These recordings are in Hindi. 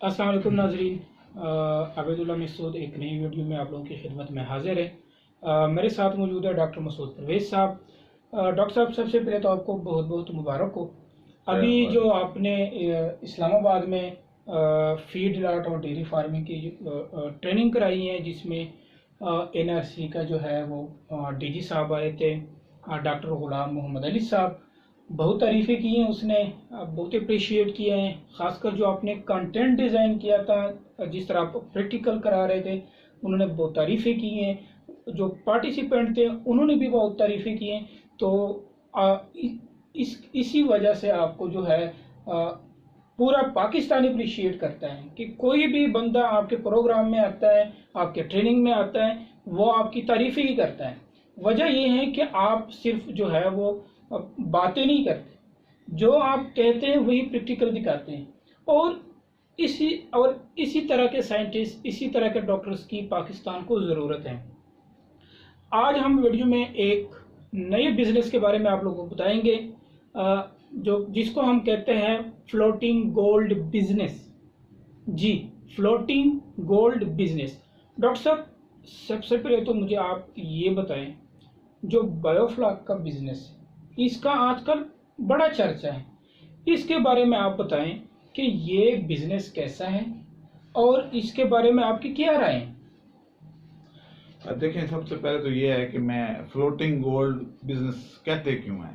अस्सलाम वालेकुम नाजरीन, आबिदुल्लाह मसूद एक नई वीडियो में आप लोगों की खिदमत में हाजिर है। मेरे साथ मौजूद है डॉक्टर मसूद परवेज साहब। डॉक्टर साहब, सबसे पहले तो आपको बहुत बहुत मुबारक हो। अभी जो आपने इस्लामाबाद में फीड लॉट और डेयरी फार्मिंग की ट्रेनिंग कराई है, जिसमें NRC का जो है वो DG साहब आए थे, डॉक्टर गुलाम मोहम्मद अली साहब। बहुत तारीफ़ें की हैं उसने, बहुत अप्रिशिएट किया है। ख़ासकर जो आपने कंटेंट डिज़ाइन किया था, जिस तरह आप प्रैक्टिकल करा रहे थे, उन्होंने बहुत तारीफ़ें की हैं। जो पार्टिसिपेंट थे उन्होंने भी बहुत तारीफ़ें की हैं। तो इसी वजह से आपको जो है पूरा पाकिस्तान अप्रिशिएट करता है कि कोई भी बंदा आपके प्रोग्राम में आता है, आपके ट्रेनिंग में आता है, वो आपकी तारीफ़ें ही करता है। वजह ये है कि आप सिर्फ जो है वो बातें नहीं करते, जो आप कहते हैं वही प्रैक्टिकल दिखाते हैं। और इसी तरह के साइंटिस्ट, इसी तरह के डॉक्टर्स की पाकिस्तान को ज़रूरत है। आज हम वीडियो में एक नए बिजनेस के बारे में आप लोगों को बताएंगे, जिसको हम कहते हैं फ्लोटिंग गोल्ड बिजनेस। जी, फ्लोटिंग गोल्ड बिजनेस। डॉक्टर साहब, सबसे पहले तो मुझे आप ये बताएं, जो बायोफ्लॉक का बिजनेस है, इसका आजकल बड़ा चर्चा है। इसके बारे में आप बताएं कि ये बिजनेस कैसा है और इसके बारे में आपकी क्या राय है। देखें, सबसे पहले तो ये है कि मैं फ्लोटिंग गोल्ड बिजनेस कहते क्यों है।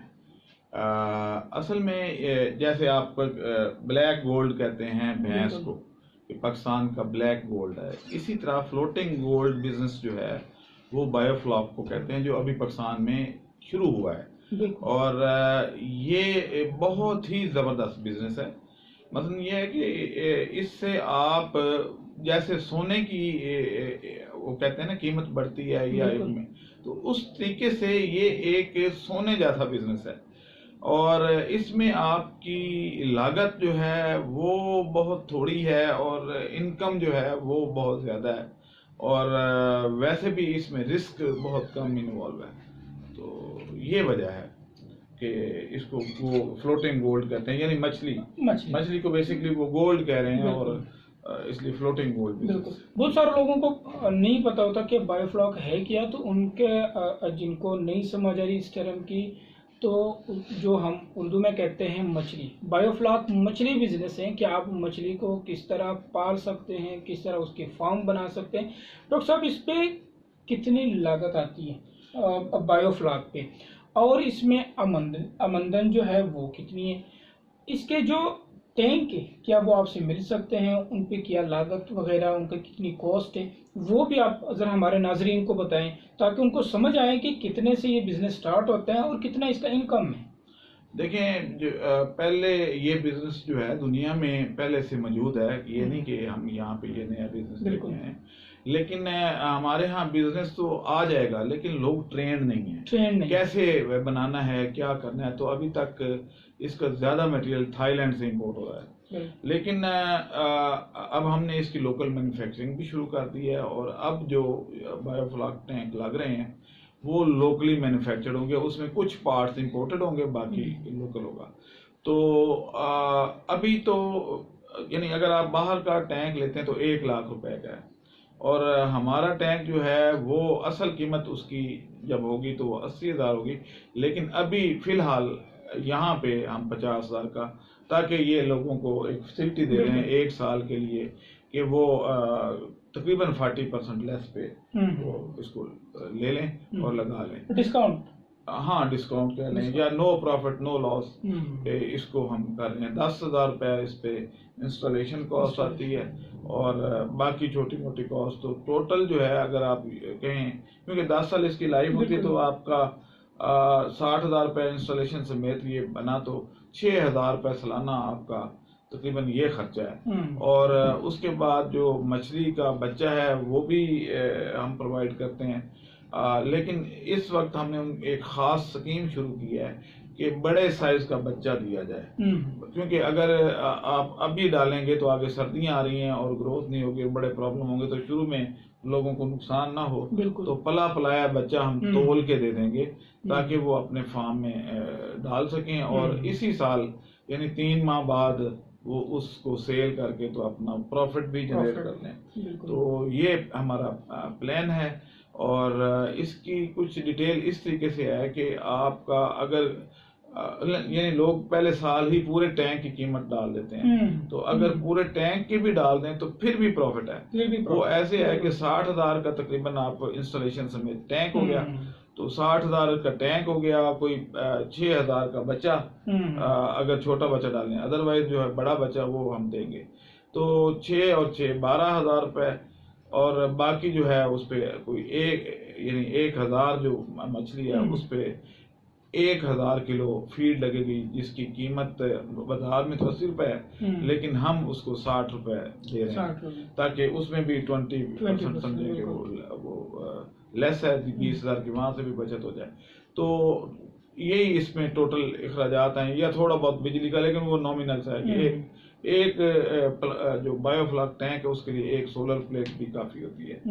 असल में जैसे आप ब्लैक गोल्ड कहते हैं भैंस को, कि पाकिस्तान का ब्लैक गोल्ड है, इसी तरह फ्लोटिंग गोल्ड बिजनेस जो है वो बायोफ्लॉक को कहते हैं, जो अभी पाकिस्तान में शुरू हुआ है। और ये बहुत ही ज़बरदस्त बिजनेस है। मतलब ये है कि इससे आप जैसे सोने की वो कहते हैं ना कीमत बढ़ती है या में, तो उस तरीके से ये एक सोने जैसा बिजनेस है। और इसमें आपकी लागत जो है वो बहुत थोड़ी है और इनकम जो है वो बहुत ज़्यादा है। और वैसे भी इसमें रिस्क बहुत कम इन्वॉल्व है। तो ये वजह है कि इसको वो फ्लोटिंग गोल्ड कहते हैं, यानी मछली को बेसिकली वो गोल्ड कह रहे हैं, और इसलिए फ्लोटिंग गोल्ड। बिल्कुल, बहुत सारे लोगों को नहीं पता होता कि बायोफ्लॉक है क्या। तो उनके जिनको नहीं समझ आ रही इस टर्म की, तो जो हम उर्दू में कहते हैं मछली, बायोफ्लॉक मछली बिजनेस है कि आप मछली को किस तरह पाल सकते हैं, किस तरह उसके फार्म बना सकते हैं। डॉक्टर साहब, इस पे कितनी लागत आती है बायोफ्लॉक पे, और इसमें आमदन जो है वो कितनी है। इसके जो टैंक है, क्या वो आपसे मिल सकते हैं, उन पे क्या लागत वगैरह, उनका कितनी कॉस्ट है, वो भी आप ज़रा हमारे नाजरीन को बताएं, ताकि उनको समझ आए कि कितने से ये बिजनेस स्टार्ट होता है और कितना इसका इनकम है। देखें, जो पहले ये बिजनेस जो है दुनिया में पहले से मौजूद है, ये नहीं कि हम यहाँ पे ये नया बिजनेस लेके हैं। लेकिन हमारे यहाँ बिजनेस तो आ जाएगा, लेकिन लोग ट्रेंड नहीं है कैसे बनाना है, क्या करना है। तो अभी तक इसका ज़्यादा मटेरियल थाईलैंड से इंपोर्ट हो रहा है। लेकिन अब हमने इसकी लोकल मैन्युफैक्चरिंग भी शुरू कर दी है, और अब जो बायोफ्लॉक टैंक लग रहे हैं वो लोकली मैन्युफैक्चर्ड होंगे। उसमें कुछ पार्ट्स इंपोर्टेड होंगे, बाकी लोकल होगा। तो अभी तो यानी अगर आप बाहर का टैंक लेते हैं तो 1 लाख रुपए का है, और हमारा टैंक जो है वो असल कीमत उसकी जब होगी तो वो 80,000 होगी। लेकिन अभी फिलहाल यहाँ पे हम 50,000 का, ताकि ये लोगों को एक फैसिलिटी दे रहे हैं 1 साल के लिए कि वो तकरीबन 40% लेस पे वो इसको ले लें और लगा लें। डिस्काउंट, हाँ, डिस्काउंट कह लें, या नो प्रॉफिट नो लॉस पे इसको हम कर रहे हैं। 10,000 रुपये इस पे इंस्टॉलेशन कॉस्ट आती है, और बाकी छोटी मोटी कॉस्ट। तो टोटल जो है अगर आप कहें, क्योंकि 10 साल इसकी लाइफ होती है, तो आपका 60,000 रुपये इंस्टॉलेशन समेत ये बना तो 6,000 रुपये सालाना आपका तकरीबन ये खर्चा है। और उसके बाद जो मछली का बच्चा है वो भी हम प्रोवाइड करते हैं। लेकिन इस वक्त हमने एक ख़ास स्कीम शुरू की है कि बड़े साइज का बच्चा दिया जाए, क्योंकि अगर आप अभी डालेंगे तो आगे सर्दियां आ रही हैं और ग्रोथ नहीं होगी, बड़े प्रॉब्लम होंगे, तो शुरू में लोगों को नुकसान ना हो। तो पला पलाया बच्चा हम तोल के दे देंगे, ताकि वो अपने फार्म में डाल सकें, और इसी साल यानी 3 माह बाद वो उसको सेल करके तो अपना प्रॉफिट भी जनरेट कर लें। बिल्कुल। तो ये हमारा प्लान है। और इसकी कुछ डिटेल इस तरीके से है कि आपका अगर यानी लोग पहले साल ही पूरे टैंक की कीमत डाल देते हैं, तो अगर पूरे टैंक की भी डाल दें तो फिर भी प्रॉफिट है। वो ऐसे है कि 60,000 का तकरीबन आप इंस्टॉलेशन समेत टैंक हो गया, तो 60,000 का टैंक हो गया, कोई 6,000 का बचा अगर छोटा बच्चा डालें, अदरवाइज जो है बड़ा बच्चा वो हम देंगे। तो 6 और 6 12,000 रुपये, और बाकी जो है उस पर कोई यानी 1,000 जो मछली है उस पर 1,000 किलो फीड लगेगी, जिसकी कीमत बाजार में तो 80 रुपए है, लेकिन हम उसको 60 रुपए दे रहे हैं, ताकि उसमें भी 20% समझे कि वो लेस है, 20,000 की वहां से भी बचत हो जाए। तो यही इसमें टोटल अखराजात हैं, या थोड़ा बहुत बिजली का, लेकिन वो नॉमिनल सा है कि एक जो बायोफ्लॉक टैंक है उसके लिए एक सोलर प्लेट भी काफी होती है,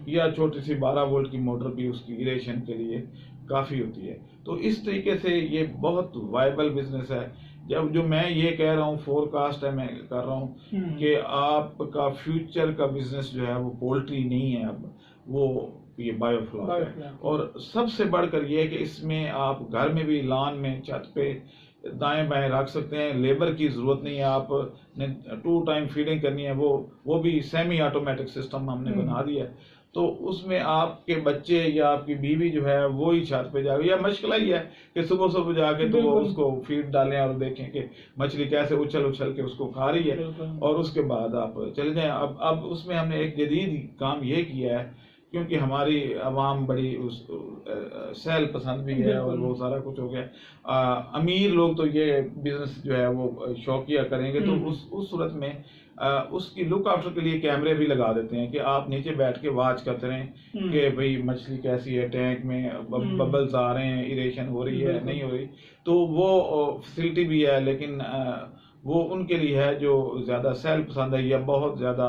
या छोटी सी 12 वोल्ट की मोटर भी उसकी इरेशन के लिए काफी होती है। तो इस तरीके से ये बहुत वायबल बिजनेस है। जब जो मैं ये कह रहा हूँ फोरकास्ट है मैं कर रहा हूँ कि आपका फ्यूचर का बिजनेस जो है वो पोल्ट्री नहीं है, अब वो ये बायोफ्लॉक है। और सबसे बढ़कर ये है कि इसमें आप घर में भी, लॉन में, छत पे दाएं बाएं रख सकते हैं, लेबर की जरूरत नहीं है, आपने 2 टाइम फीडिंग करनी है, वो भी सेमी ऑटोमेटिक सिस्टम हमने बना दिया है। तो उसमें आपके बच्चे या आपकी बीवी जो है वो ही छत पे जाके, या मशगला ही है कि सुबह सुबह जाके तो वो उसको फीड डालें और देखें कि मछली कैसे उछल उछल के उसको खा रही है, और उसके बाद आप चले जाएं। अब उसमें हमने एक जदीद काम ये किया है, क्योंकि हमारी आवाम बड़ी सहल पसंद भी है और वो सारा कुछ हो गया। अमीर लोग तो ये बिजनेस जो है वो शौकिया करेंगे, तो उस सूरत में उसकी लुक आफ्टर के लिए कैमरे भी लगा देते हैं कि आप नीचे बैठ के वॉच करते रहें कि भाई मछली कैसी है, टैंक में बबल्स आ रहे हैं, इरेशन हो रही है नहीं हो रही। तो वो फैसिलिटी भी है, लेकिन वो उनके लिए है जो ज्यादा सहल पसंद है या बहुत ज्यादा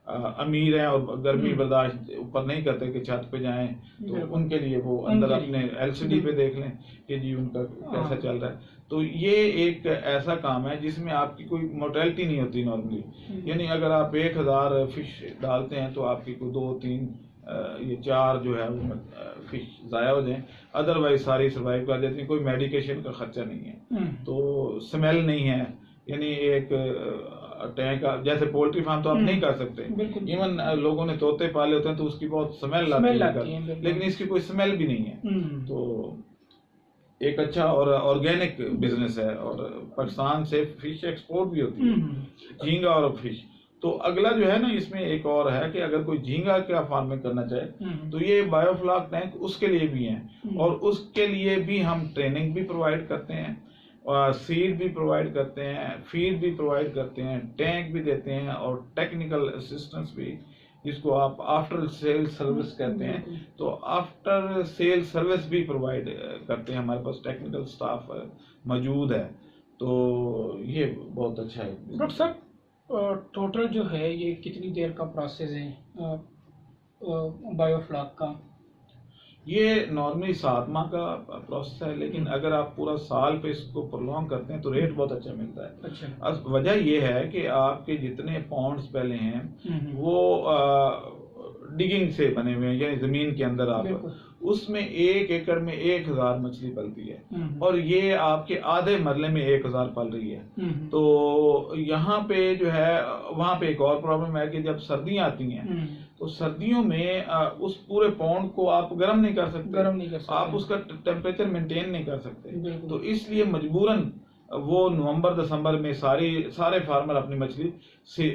अमीर हैं और गर्मी बर्दाश्त ऊपर नहीं करते कि छत पे जाएं, तो उनके लिए वो अंदर अपने एलसीडी पे देख लें कि जी उनका कैसा चल रहा है। तो ये एक ऐसा काम है जिसमें आपकी कोई मोर्टेलिटी नहीं होती नॉर्मली, यानी अगर आप 1,000 फिश डालते हैं तो आपकी कोई 2-3 ये 4 जो है वो फिश ज़ाया हो जाए, अदरवाइज सारी सर्वाइव कर जाती है, कोई मेडिकेशन का खर्चा नहीं है, तो स्मेल नहीं है। यानी एक टैंक जैसे पोल्ट्री फार्म तो आप नहीं कर सकते, इवन लोगों ने तोते पाले होते हैं तो उसकी बहुत स्मेल आती है, लेकिन इसकी कोई स्मेल भी नहीं है। तो एक अच्छा और ऑर्गेनिक बिजनेस है, और पाकिस्तान से फिश एक्सपोर्ट भी होती है, झींगा और फिश। तो अगला जो है ना इसमें एक और है कि अगर कोई झींगा का फार्मिंग करना चाहे तो ये बायोफ्लॉक टैंक उसके लिए भी है, और उसके लिए भी हम ट्रेनिंग भी प्रोवाइड करते हैं, और सीड भी प्रोवाइड करते हैं, फीड भी प्रोवाइड करते हैं, टैंक भी देते हैं, और टेक्निकल असिस्टेंस भी, जिसको आप आफ्टर सेल सर्विस कहते हैं। तो आफ्टर सेल सर्विस भी प्रोवाइड करते हैं, हमारे पास टेक्निकल स्टाफ मौजूद है। तो ये बहुत अच्छा है। डॉक्टर साहब, टोटल जो है ये कितनी देर का प्रोसेस है बायोफ्लॉक का? ये नॉर्मली 7 माह का प्रोसेस है, लेकिन अगर आप पूरा साल पे इसको प्रोलॉन्ग करते हैं तो रेट बहुत अच्छा मिलता है। अच्छा। वजह ये है कि आपके जितने पॉन्ड्स पहले हैं वो डिगिंग से बने हुए हैं, यानी जमीन के अंदर आप उसमें 1 एकड़ में 1,000 मछली पलती है, और ये आपके आधे मरले में 1,000 पल रही है। तो यहाँ पे जो है, वहां पे एक और प्रॉब्लम है कि जब सर्दियां आती हैं तो सर्दियों में उस पूरे पौंड को आप गर्म नहीं कर सकते, आप उसका टेम्परेचर मेंटेन नहीं कर सकते। तो इसलिए मजबूरन वो नवंबर दिसंबर में सारे फार्मर अपनी मछली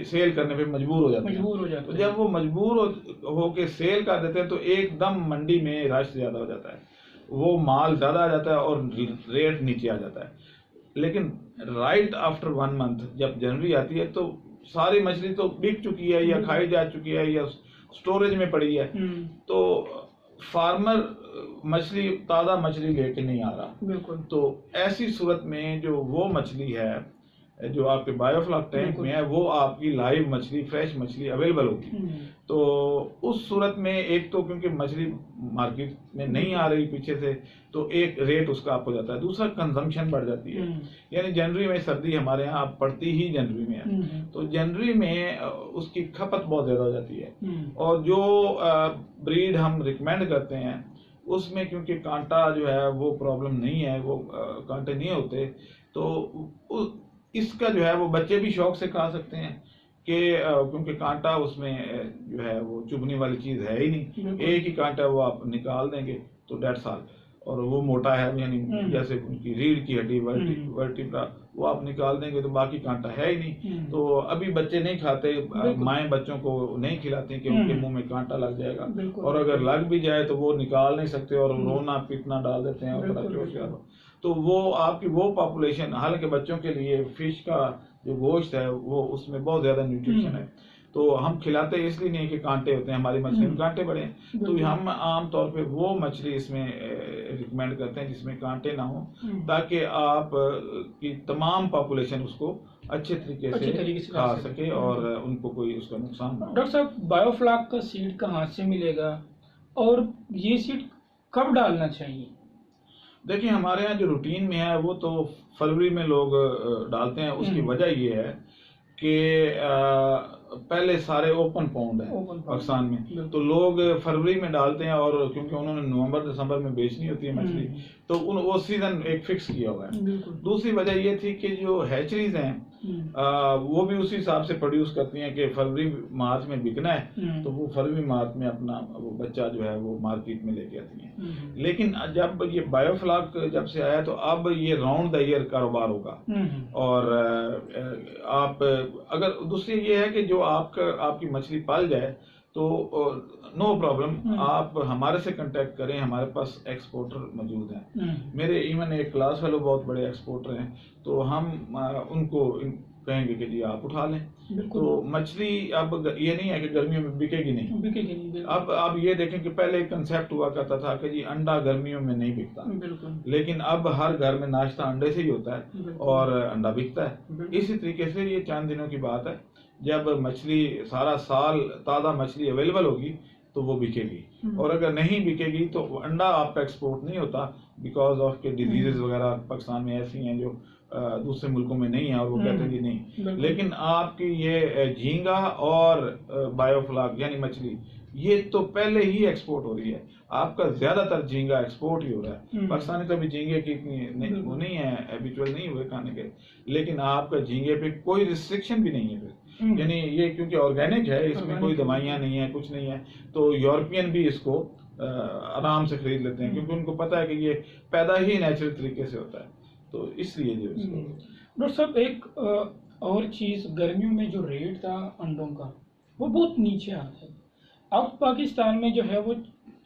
सेल करने पे मजबूर हो जाते हैं। तो जब वो मजबूर हो के सेल कर देते हैं तो एकदम मंडी में रश ज्यादा हो जाता है, वो माल ज्यादा आ जाता है और रेट नीचे आ जाता है। लेकिन राइट आफ्टर 1 मंथ जब जनवरी आती है तो सारी मछली तो बिक चुकी है या खाई जा चुकी है या स्टोरेज में पड़ी है, तो फार्मर मछली ताज़ा मछली लेके नहीं आ रहा। बिल्कुल। तो ऐसी सूरत में जो वो मछली है जो आपके बायोफ्लॉक टैंक में है वो आपकी लाइव मछली, फ्रेश मछली अवेलेबल होगी। तो उस सूरत में एक तो क्योंकि मछली मार्केट में नहीं आ रही पीछे से, तो एक रेट उसका अप हो जाता है, दूसरा कंजम्पशन बढ़ जाती है। यानी जनवरी में सर्दी हमारे यहाँ पड़ती ही जनवरी में है, तो जनवरी में उसकी खपत बहुत ज्यादा हो जाती है। और जो ब्रीड हम रिकमेंड करते हैं उसमें क्योंकि कांटा जो है वो प्रॉब्लम नहीं है, वो कांटे नहीं होते, तो इसका जो है वो बच्चे भी शौक से खा सकते हैं कि क्योंकि कांटा उसमें जो है वो चुभने वाली चीज है ही नहीं। एक ही कांटा वो आप निकाल देंगे तो 1.5 साल, और वो मोटा है, यानी जैसे उनकी रीढ़ की हड्डी वर्टिब्रा, वो आप निकाल देंगे तो बाकी कांटा है ही नहीं। तो अभी बच्चे नहीं खाते, माएँ बच्चों को नहीं खिलाती कि उनके मुंह में कांटा लग जाएगा, और अगर लग भी जाए तो वो निकाल नहीं सकते और रोना पीटना डाल देते हैं और बड़ा चोट। तो वो आपकी वो पॉपुलेशन, हालांकि बच्चों के लिए फिश का जो गोश्त है वो उसमें बहुत ज्यादा न्यूट्रिशन है, तो हम खिलाते इसलिए नहीं कि कांटे होते हैं, हमारी मछली में कांटे बड़े हैं, तो हम आम तौर पे वो मछली इसमें रिकमेंड करते हैं जिसमें कांटे ना हो, ताकि आप की तमाम पॉपुलेशन उसको अच्छे तरीके से खा सके और उनको कोई उसका नुकसान ना हो। डॉक्टर साहब, बायोफ्लॉक का सीड कहाँ से मिलेगा और ये सीड कब डालना चाहिए? देखिए, हमारे यहाँ जो रूटीन में है वो तो फरवरी में लोग डालते हैं। उसकी वजह ये है कि पहले सारे ओपन पाउंड है पाकिस्तान में, तो लोग फरवरी में डालते हैं, और क्योंकि उन्होंने नवंबर दिसंबर में बेचनी होती है मछली, तो वो सीजन एक फिक्स किया हुआ है। दूसरी वजह ये थी कि जो हैचरीज हैं वो भी उसी हिसाब से प्रोड्यूस करती हैं कि फरवरी मार्च में बिकना है, तो वो फरवरी मार्च में अपना वो बच्चा जो है वो मार्केट में लेके आती हैं। लेकिन जब ये बायोफ्लॉक जब से आया तो अब ये राउंड द ईयर कारोबार होगा। और आप अगर दूसरी ये है कि जो आपकी मछली पाल जाए तो नो प्रॉब्लम, आप हमारे से कांटेक्ट करें, हमारे पास एक्सपोर्टर मौजूद हैं। मेरे इवन एक क्लास फेलो बहुत बड़े एक्सपोर्टर हैं, तो हम उनको कहेंगे कि जी आप उठा लें। तो मछली अब ये नहीं है कि गर्मियों में बिकेगी नहीं। अब आप ये देखें कि पहले एक कंसेप्ट हुआ करता था कि जी अंडा गर्मियों में नहीं बिकता, लेकिन अब हर घर में नाश्ता अंडे से ही होता है और अंडा बिकता है। इसी तरीके से ये चंद दिनों की बात है, जब मछली सारा साल ताज़ा मछली अवेलेबल होगी तो वो बिकेगी, और अगर नहीं बिकेगी तो अंडा आपका एक्सपोर्ट नहीं होता, बिकॉज ऑफ के डिजीजेस वगैरह पाकिस्तान में ऐसी हैं जो दूसरे मुल्कों में नहीं है, और वो कहते हैं कि नहीं। लेकिन आपकी ये झींगा और बायोफ्लॉक यानी मछली, ये तो पहले ही एक्सपोर्ट हो रही है। आपका ज्यादातर झींगा एक्सपोर्ट ही हो रहा है। पाकिस्तानी कभी झींगे की इतनी वो नहीं है, हैबिचुअल नहीं हुए खाने के, लेकिन आपका झींगे पे कोई रिस्ट्रिक्शन भी नहीं है फिर। यानी ये क्योंकि ऑर्गेनिक है, इसमें कोई दवाइयाँ नहीं है, कुछ नहीं है, तो यूरोपियन भी इसको आराम से खरीद लेते हैं, क्योंकि उनको पता है कि ये पैदा ही नेचुरल तरीके से होता है, तो इसलिए जो इसको। डॉक्टर साहब, एक और चीज, गर्मियों में जो रेट था अंडों का वो बहुत नीचे आ गया। अब पाकिस्तान में जो है वो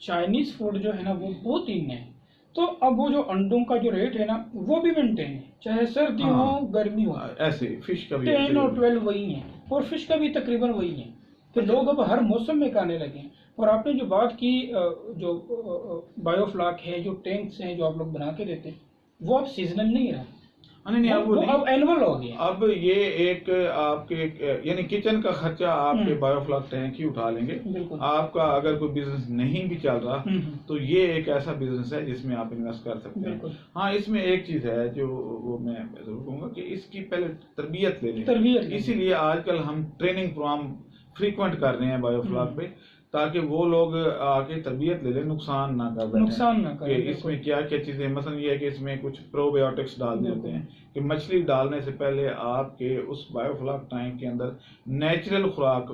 चाइनीज फूड जो है ना वो बहुत इन है, तो अब वो जो अंडों का जो रेट है ना वो भी मेंटेन है, चाहे सर्दी हो गर्मी हो। ऐसे फिश का भी 10 और 12 वही है, और फिश का भी तकरीबन वही है, तो लोग अब हर मौसम में खाने लगे हैं। और आपने जो बात की, जो बायोफ्लॉक है, जो टैंक्स हैं जो आप लोग बना के देते हैं, वो अब सीजनल नहीं रहा, नहीं, अब एनुअल हो गया। अब ये एक आपके यानी किचन का खर्चा आपके बायोफ्लॉक टैंक ही उठा लेंगे। आपका अगर कोई बिजनेस नहीं भी चल रहा तो ये एक ऐसा बिजनेस है जिसमें आप इन्वेस्ट कर सकते हैं। हाँ, इसमें एक चीज है जो वो मैं जरूर कहूँगा कि इसकी पहले तरबियत ले लें। इसीलिए आजकल हम ट्रेनिंग प्रोग्राम फ्रीक्वेंट कर रहे हैं बायोफ्लॉक पे, ताकि वो लोग आके तरबियत ले लें, नुकसान ना करें। इसमें क्या क्या चीजें, मसलन ये है कि इसमें कुछ प्रोबायोटिक्स डाल देते हैं कि मछली डालने से पहले आपके उस बायोफ्लॉक टैंक के अंदर नेचुरल खुराक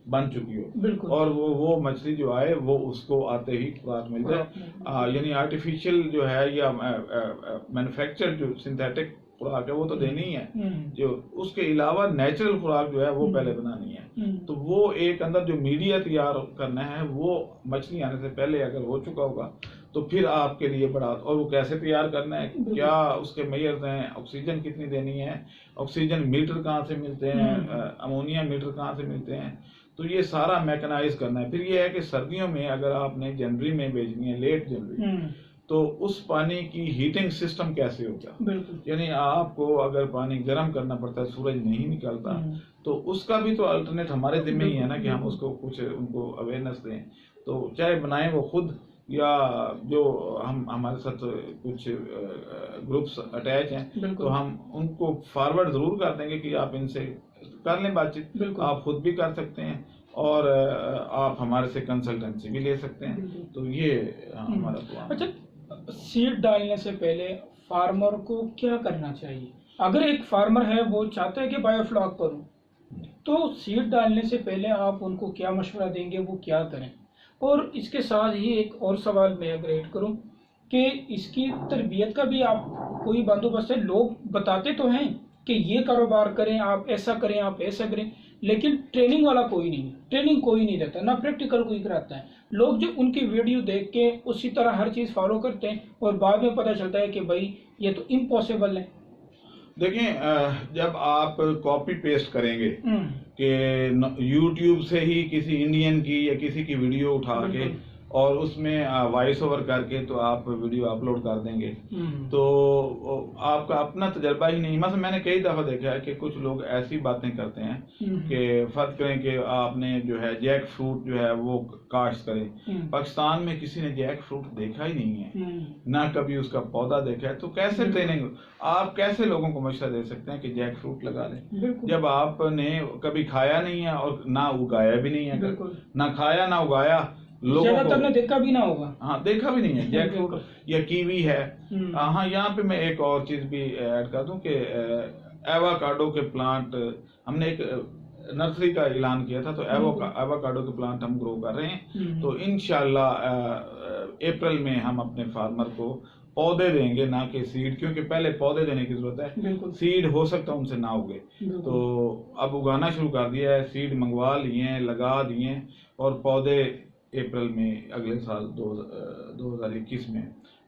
बन चुकी हो, और वो मछली जो आए वो उसको आते ही खुराक मिल जाए। यानी आर्टिफिशियल जो है या मैन्युफैक्चर जो सिंथेटिक खुराक है वो तो देनी ही है, जो उसके अलावा नेचुरल खुराक जो है वो पहले बनानी है। तो वो एक अंदर जो मीडिया तैयार करना है वो मछली आने से पहले अगर हो चुका होगा तो फिर आपके लिए बड़ा। और वो कैसे तैयार करना है, क्या उसके मेजर्स हैं, ऑक्सीजन कितनी देनी है, ऑक्सीजन मीटर कहाँ से मिलते हैं, अमोनिया मीटर कहाँ से मिलते हैं, तो ये सारा मैकेनाइज करना है। फिर ये है कि सर्दियों में अगर आपने जनवरी में भेजनी है, लेट जनवरी, तो उस पानी की हीटिंग सिस्टम कैसे होगा, बिल्कुल। यानी आपको अगर पानी गर्म करना पड़ता है, सूरज नहीं निकलता, तो उसका भी तो अल्टरनेट हमारे जिम्मे ही है ना कि हम उसको कुछ उनको अवेयरनेस दें। तो चाहे बनाएं वो खुद, या जो हम हमारे साथ कुछ ग्रुप्स अटैच हैं तो हम उनको फॉरवर्ड जरूर कर देंगे कि आप इनसे कर लें बातचीत। आप खुद भी कर सकते हैं और आप हमारे से कंसल्टेंसी भी ले सकते हैं। तो ये हमारा प्लान। अच्छा, सीड डालने से पहले फार्मर को क्या करना चाहिए? अगर एक फार्मर है वो चाहता है कि बायोफ्लॉक करूं, तो सीड डालने से पहले आप उनको क्या मशवरा देंगे, वो क्या करें? और इसके साथ ही एक और सवाल मैं अगर ऐड करूं कि इसकी तरबियत का भी आप कोई बंदोबस्त है? लोग बताते तो हैं कि ये कारोबार करें, आप ऐसा करें, आप ऐसा करें, लेकिन ट्रेनिंग वाला कोई नहीं है, ट्रेनिंग कोई नहीं देता, ना प्रैक्टिकल कोई कराता है। लोग जो उनकी वीडियो देख के उसी तरह हर चीज़ फॉलो करते हैं और बाद में पता चलता है कि भाई ये तो इम्पॉसिबल है। देखें, जब आप कॉपी पेस्ट करेंगे कि यूट्यूब से ही किसी इंडियन की या किसी की वीडियो उठा के और उसमें वॉइस ओवर करके तो आप वीडियो अपलोड कर देंगे, तो आपका अपना तजर्बा ही नहीं। मतलब मैंने कई दफा देखा है कि कुछ लोग ऐसी बातें करते हैं कि फर्ज करें कि आपने जो है जैक फ्रूट जो है वो काश्त करें। पाकिस्तान में किसी ने जैक फ्रूट देखा ही नहीं है, ना कभी उसका पौधा देखा है, तो कैसे ट्रेनिंग, आप कैसे लोगों को मशवरा दे सकते हैं कि जैक फ्रूट लगा लें जब आपने कभी खाया नहीं है और ना उगाया भी नहीं है। ना खाया ना उगाया, ज्यादातर ने देखा भी ना होगा। हाँ, देखा भी नहीं है जैक फ्रूट या कीवी है। हाँ, यहाँ पे मैं एक और चीज भी ऐड कर दूं कि एवोकाडो के प्लांट हमने एक नर्सरी का ऐलान किया था, तो एवोकाडो के प्लांट हम ग्रो कर रहे हैं। तो इंशाल्लाह अप्रैल में हम अपने फार्मर को पौधे देंगे, ना कि सीड, क्योंकि पहले पौधे देने की जरूरत है। सीड हो सकता है उनसे ना उगे, तो अब उगाना शुरू कर दिया है, सीड मंगवा लिए हैं, लगा दिए, और पौधे अप्रैल में अगले साल 2021 में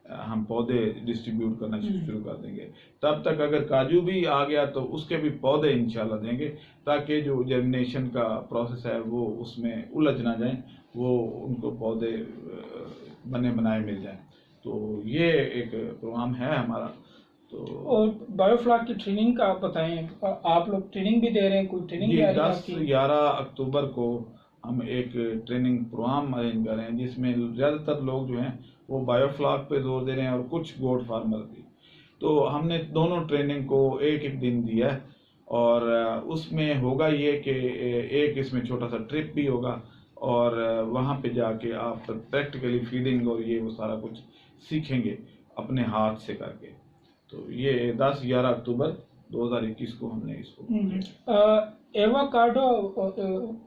हम पौधे डिस्ट्रीब्यूट करना शुरू कर देंगे। तब तक अगर काजू भी आ गया तो उसके भी पौधे इंशाल्लाह देंगे, ताकि जो जर्मिनेशन का प्रोसेस है वो उसमें उलझ ना जाए, वो उनको पौधे बने बनाए मिल जाए। तो ये एक प्रोग्राम है हमारा। तो और बायोफ्लॉक की ट्रेनिंग का आप बताएं, आप लोग ट्रेनिंग भी दे रहे हैं? कोई ट्रेनिंग 10-11 अक्टूबर को हम एक ट्रेनिंग प्रोग्राम अरेंज कर रहे हैं, जिसमें ज़्यादातर लोग जो हैं वो बायोफ्लॉक पे जोर दे रहे हैं और कुछ गोट फार्मर भी। तो हमने दोनों ट्रेनिंग को एक दिन दिया है, और उसमें होगा ये कि एक इसमें छोटा सा ट्रिप भी होगा, और वहाँ पे जाके आप प्रैक्टिकली फीडिंग और ये वो सारा कुछ सीखेंगे अपने हाथ से करके। तो ये 10-11 अक्टूबर 2021 को हमने इसको एवोकाडो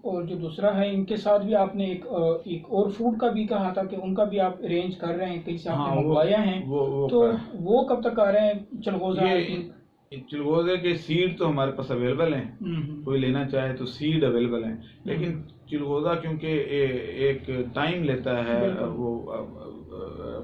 और जो दूसरा है, इनके साथ भी आपने एक और फूड का भी कहा था कि उनका भी आप अरेंज कर रहे हैं, कहीं से आपने मंगवाया है? तो वो कब तक आ रहे हैं? चिलगोजा के सीड तो हमारे पास अवेलेबल हैं, कोई लेना चाहे तो सीड अवेलेबल हैं, लेकिन चिलगोजा क्योंकि एक टाइम लेता है वो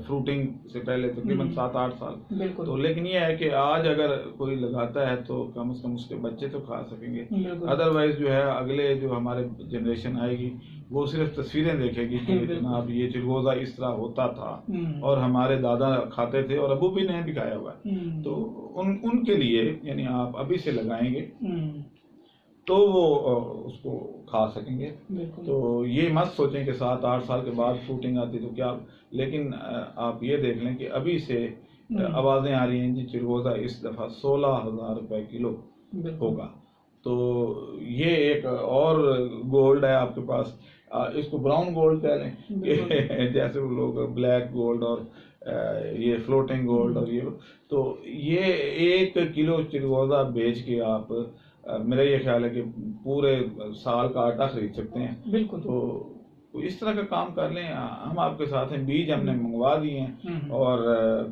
फ्रूटिंग से पहले तकरीबन 7-8 साल। तो लेकिन ये है कि आज अगर कोई लगाता है तो कम से कम उसके बच्चे तो खा सकेंगे, अदरवाइज जो है अगले जो हमारे जनरेशन आएगी वो सिर्फ तस्वीरें देखेगी कि जनाब ये चिलगोजा इस तरह होता था और हमारे दादा खाते थे और अबू भी ने भी खाया हुआ है। तो उनके लिए यानी आप अभी से लगाएंगे तो वो उसको खा सकेंगे। तो ये मत सोचें कि 7-8 साल के बाद फ्रूटिंग आती तो क्या, लेकिन आप ये देख लें कि अभी से आवाज़ें आ रही हैं जी चिलगोजा इस दफ़ा 16,000 रुपए किलो होगा। तो ये एक और गोल्ड है आपके पास, इसको ब्राउन गोल्ड कह लें जैसे वो लोग ब्लैक गोल्ड और ये फ्लोटिंग गोल्ड और ये, तो ये 1 किलो चिलगोजा बेच के आप मेरा ये ख्याल है कि पूरे साल का आटा खरीद सकते हैं। बिल्कुल। तो इस तरह का काम कर लें, हम आपके साथ हैं। बीज हमने मंगवा दिए हैं और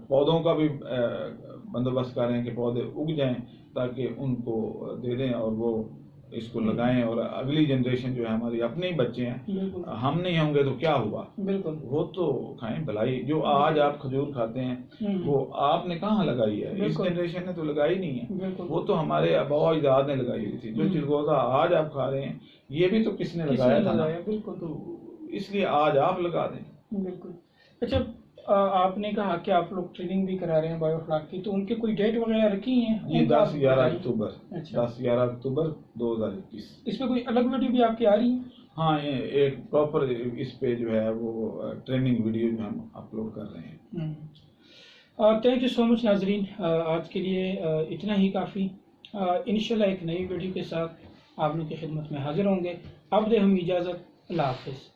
पौधों का भी बंदोबस्त कर रहे हैं कि पौधे उग जाएं ताकि उनको दे दें और वो इसको लगाएं, और अगली जनरेशन जो है हमारी अपने ही बच्चे हैं, हम नहीं होंगे तो क्या हुआ, वो तो खाएं भलाई। जो आज आप खजूर खाते हैं वो आपने कहाँ लगाई है, इस जनरेशन ने तो लगाई नहीं है, वो तो हमारे आबा अजदाद ने लगाई हुई थी। जो चिलगोजा आज आप खा रहे हैं ये भी तो किसने लगाया था, तो इसलिए आज आप लगा दें। बिल्कुल। अच्छा, आपने कहा कि आप लोग ट्रेनिंग भी करा रहे हैं बायोफ्लाक की, तो उनकी कोई डेट वगैरह रखी है? ये 10-11 अक्टूबर, अच्छा। 10-11 अक्टूबर 2021। इसमें कोई अलग वीडियो भी आपकी आ रही है? हाँ, ये एक प्रॉपर इस पे जो है वो ट्रेनिंग वीडियो जो हम अपलोड कर रहे हैं। थैंक यू सो मच नाजरीन, आज के लिए इतना ही काफ़ी। इंशाल्लाह एक नई वीडियो के साथ आप लोग की खिदमत में हाजिर होंगे। अब दे हम इजाज़त, अल्लाह हाफिज़।